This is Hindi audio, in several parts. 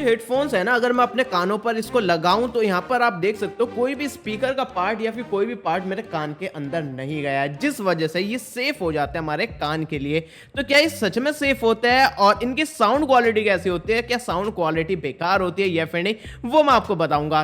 जो हेडफोन्स है ना, अगर मैं अपने कानों पर इसको लगाऊं तो यहाँ पर आप देख सकते हो कोई भी स्पीकर का पार्ट या फिर कोई भी पार्ट मेरे कान के अंदर नहीं गया है, जिस वजह से ये सेफ हो जाता है हमारे कान के लिए। तो क्या ये सच में सेफ होता है और इनकी साउंड क्वालिटी कैसी होती है, क्या साउंड क्वालिटी बेकार होती है या फिर नहीं, वो मैं आपको बताऊंगा।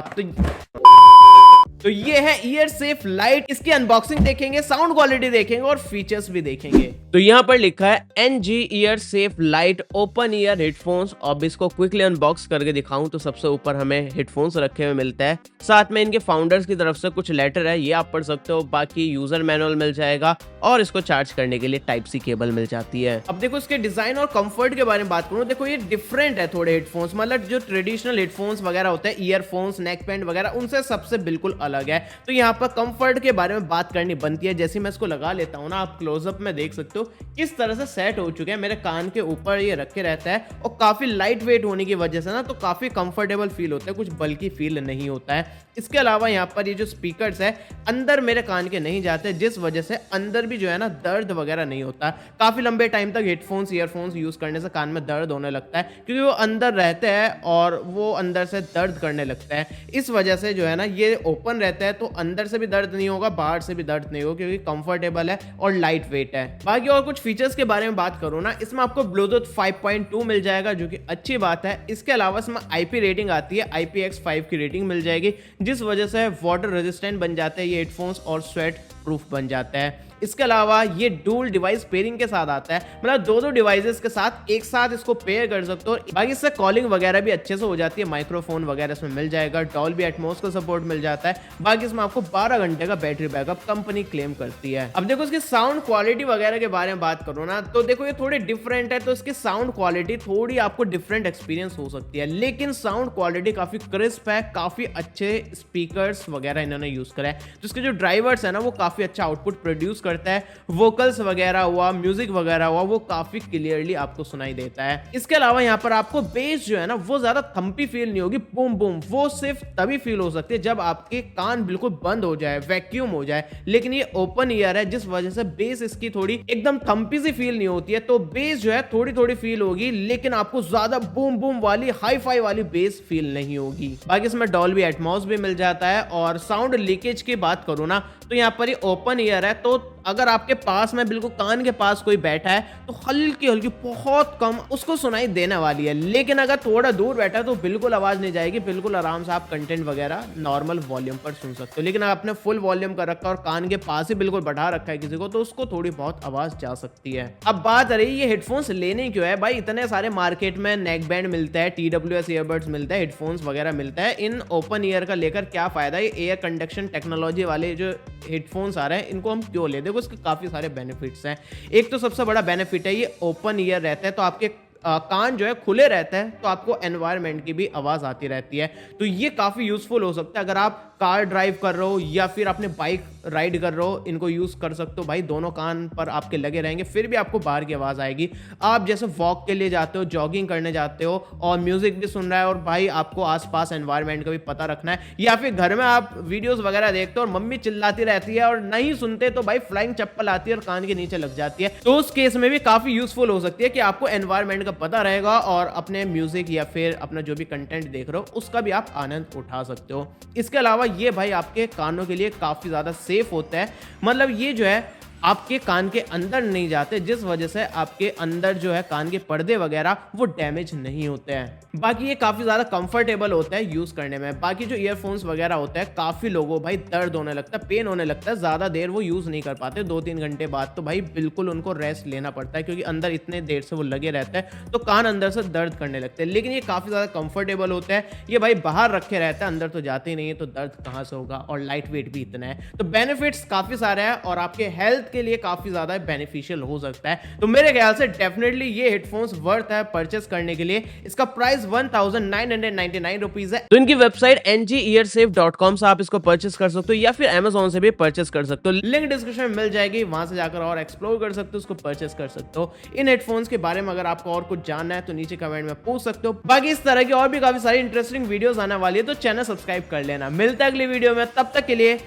तो ये है ईयर सेफ लाइट, इसकी अनबॉक्सिंग देखेंगे, साउंड क्वालिटी देखेंगे और फीचर्स भी देखेंगे। तो यहाँ पर लिखा है NG year safe light open ear headphones. अब इसको क्विकली अनबॉक्स करके दिखाऊं तो सबसे ऊपर हमें हेडफोन्स रखे हुए मिलता है, साथ में इनके फाउंडर्स की तरफ से कुछ लेटर है, ये आप पढ़ सकते हो। बाकी यूजर मैनुअल मिल जाएगा और इसको चार्ज करने के लिए टाइप सी केबल मिल जाती है। अब देखो इसके डिजाइन और कंफर्ट के बारे में बात करूं, देखो ये डिफरेंट है थोड़े हेडफोन्स, मतलब जो ट्रेडिशनल हेडफोन्स वगैरह होते हैं, ईयरफोन्स, नेक बैंड वगैरह, उनसे सबसे बिल्कुल अलग है। तो यहाँ पर कंफर्ट के बारे में बात करनी बनती है। जैसे मैं इसको लगा लेता हूँ ना, आप क्लोजअप में देख सकते हो किस तरह से सेट हो चुके हैं, मेरे कान के ऊपर ये रखे रहता है और काफी लाइट वेट होने की वजह से ना तो काफी कंफर्टेबल फील होता है, कुछ बल्कि फील नहीं होता है। इसके अलावा यहाँ पर ये जो स्पीकर्स है अंदर मेरे कान के नहीं जाते, जिस वजह से अंदर भी जो है ना दर्द वगैरह नहीं होता। काफी लंबे टाइम तक हेडफोन्स, ईयरफोन्स यूज करने से कान में दर्द होने लगता है, क्योंकि वो अंदर रहते हैं और वो अंदर से दर्द करने लगता है। इस वजह से जो है ना ये ओपन रहता है, तो अंदर से भी दर्द नहीं होगा, बाहर से भी दर्द नहीं होगा, क्योंकि कंफर्टेबल है और लाइट वेट है। बाकी और कुछ फीचर्स के बारे में बात करूँ ना, इसमें आपको ब्लूटूथ 5.2 मिल जाएगा, जो कि अच्छी बात है। इसके अलावा इसमें IP रेटिंग आती है, IPX5 की रेटिंग मिल जाएगी, जिस वजह से वाटर रेजिस्टेंट बन जाते हैं ये हेडफोन्स और स्वेट प्रूफ बन जाता है। इसके अलावा ये डुअल डिवाइस पेयरिंग के साथ आता है, मतलब दो डिवाइसेस के साथ एक साथ इसको पेयर कर सकते हो। बाकी इससे कॉलिंग वगैरह भी अच्छे से हो जाती है, माइक्रोफोन वगैरह इसमें मिल जाएगा, डॉल्बी एटमॉस का सपोर्ट मिल जाता है। बाकी इसमें आपको 12 घंटे का बैटरी बैकअप कंपनी क्लेम करती है। अब देखो इसकी साउंड क्वालिटी वगैरह के बारे में बात करो ना, तो देखो ये थोड़ी डिफरेंट है, तो इसकी साउंड क्वालिटी थोड़ी आपको डिफरेंट एक्सपीरियंस हो सकती है, लेकिन साउंड क्वालिटी काफी क्रिस्प है, काफी अच्छे स्पीकर्स वगैरह इन्होंने यूज करा है। तो इसके जो ड्राइवर्स है ना वो काफी अच्छा आउटपुट प्रोड्यूस करता है, वोकल्स वगैरह हुआ, म्यूजिक वगैरह हुआ, वो काफी क्लियरली आपको सुनाई देता है। इसके अलावा यहाँ पर आपको बेस जो है ना वो ज्यादा थम्पी फील नहीं होगी, बूम बूम, वो सिर्फ तभी फील हो सकती है जब आपके कान बिल्कुल बंद हो जाए, वैक्यूम हो जाए। लेकिन ये ओपन ईयर है, जिस वजह से बेस इसकी थोड़ी एकदम थम्पी सी फील नहीं होती है, तो बेस जो है थोड़ी थोड़ी फील होगी, लेकिन आपको ज्यादा बूम बूम वाली हाई फाई वाली बेस फील नहीं होगी। बाकी इसमें डॉल्बी एटमॉस भी मिल जाता है। और साउंड लीकेज की बात करूँ ना, तो यहाँ पर ये ओपन ईयर है, तो अगर आपके पास में बिल्कुल कान के पास कोई बैठा है तो हल्की हल्की बहुत कम उसको सुनाई देने वाली है, लेकिन अगर थोड़ा दूर बैठा है तो बिल्कुल आवाज नहीं जाएगी, बिल्कुल आराम से आप कंटेंट वगैरह नॉर्मल वॉल्यूम पर सुन सकते हो। लेकिन अगर आपने फुल वॉल्यूम कर रखा है और कान के पास ही बिल्कुल बैठा रखा है किसी को, तो उसको थोड़ी बहुत आवाज जा सकती है। अब बात रही ये हेडफोन्स लेने क्यों है भाई, इतने सारे मार्केट में नेक बैंड मिलता है, TWS ईयरबड्स मिलता है, हेडफोन्स वगैरह मिलता है, इन ओपन ईयर का लेकर क्या फायदा है। एयर कंडक्शन टेक्नोलॉजी वाले जो हेडफोन्स आ रहे हैं इनको हम क्यों ले, देखो इसके काफी सारे बेनिफिट्स हैं। एक तो सबसे बड़ा बेनिफिट है ये ओपन ईयर रहता है, तो आपके कान जो है खुले रहते हैं, तो आपको एनवायरनमेंट की भी आवाज आती रहती है। तो ये काफी यूजफुल हो सकता है अगर आप कार ड्राइव कर रहे हो या फिर अपने बाइक राइड कर रहे हो, इनको यूज कर सकते हो भाई, दोनों कान पर आपके लगे रहेंगे, फिर भी आपको बाहर की आवाज आएगी। आप जैसे वॉक के लिए जाते हो, जॉगिंग करने जाते हो और म्यूजिक भी सुन रहा है, और भाई आपको आसपास एनवायरनमेंट का भी पता रखना है, या फिर घर में आप वीडियोस वगैरह देखते हो और मम्मी चिल्लाती रहती है और नहीं सुनते, तो भाई फ्लाइंग चप्पल आती है और कान के नीचे लग जाती है, तो उस केस में भी काफी यूजफुल हो सकती है कि आपको एनवायरनमेंट का पता रहेगा और अपने म्यूजिक या फिर अपना जो भी कंटेंट देख रहे हो उसका भी आप आनंद उठा सकते हो। इसके अलावा ये भाई आपके कानों के लिए काफी ज्यादा सेफ होता है, मतलब ये जो है आपके कान के अंदर नहीं जाते, जिस वजह से आपके अंदर जो है कान के पर्दे वगैरह वो डैमेज नहीं होते हैं। बाकी ये काफी ज्यादा कंफर्टेबल होता है यूज करने में। बाकी जो ईयरफोन्स वगैरह होता है काफी लोगों भाई दर्द होने लगता है, पेन होने लगता है, ज्यादा देर वो यूज नहीं कर पाते, 2-3 घंटे बाद तो भाई बिल्कुल उनको रेस्ट लेना पड़ता है, क्योंकि अंदर इतने देर से वो लगे रहते हैं तो कान अंदर से दर्द करने लगते हैं। लेकिन ये काफी ज्यादा कंफर्टेबल होता है, ये भाई बाहर रखे रहता है, अंदर तो जाते ही नहीं है, तो दर्द कहां से होगा, और लाइट वेट भी इतना है, तो बेनिफिट्स काफी सारे हैं और आपके हेल्थ के लिए काफी ज्यादा बेनिफिशियल हो सकता है। तो मेरे ख्याल से डेफिनेटली ये हेडफोन्स वर्थ है परचेस करने के लिए। इसका प्राइस 1999 रुपीज है। तो इनकी वेबसाइट NGEarsafe.com से आप इसको परचेस कर सकते हो, या फिर Amazon से भी परचेस कर सकते हो, लिंक डिस्क्रिप्शन में मिल जाएगी, वहां से जाकर और एक्सप्लोर कर सकते हो, उसको परचेस कर सकते हो। इन हेडफोन्स के बारे में अगर आपको और कुछ जानना है तो नीचे कमेंट में पूछ सकते हो। बाकी इस तरह की और भी काफी सारी इंटरेस्टिंग वीडियोस आने वाली है, तो चैनल सब्सक्राइब कर लेना। मिलता है अगली वीडियो में, तब तक के लिए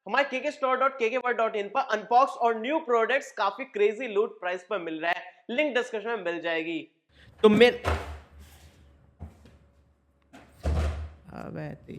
हमारे kkstore.kkworld.in पर अनबॉक्स और न्यू प्रोडक्ट्स काफी क्रेजी लूट प्राइस पर मिल रहा है, लिंक डिस्क्रिप्शन में मिल जाएगी। तो अबे तेरी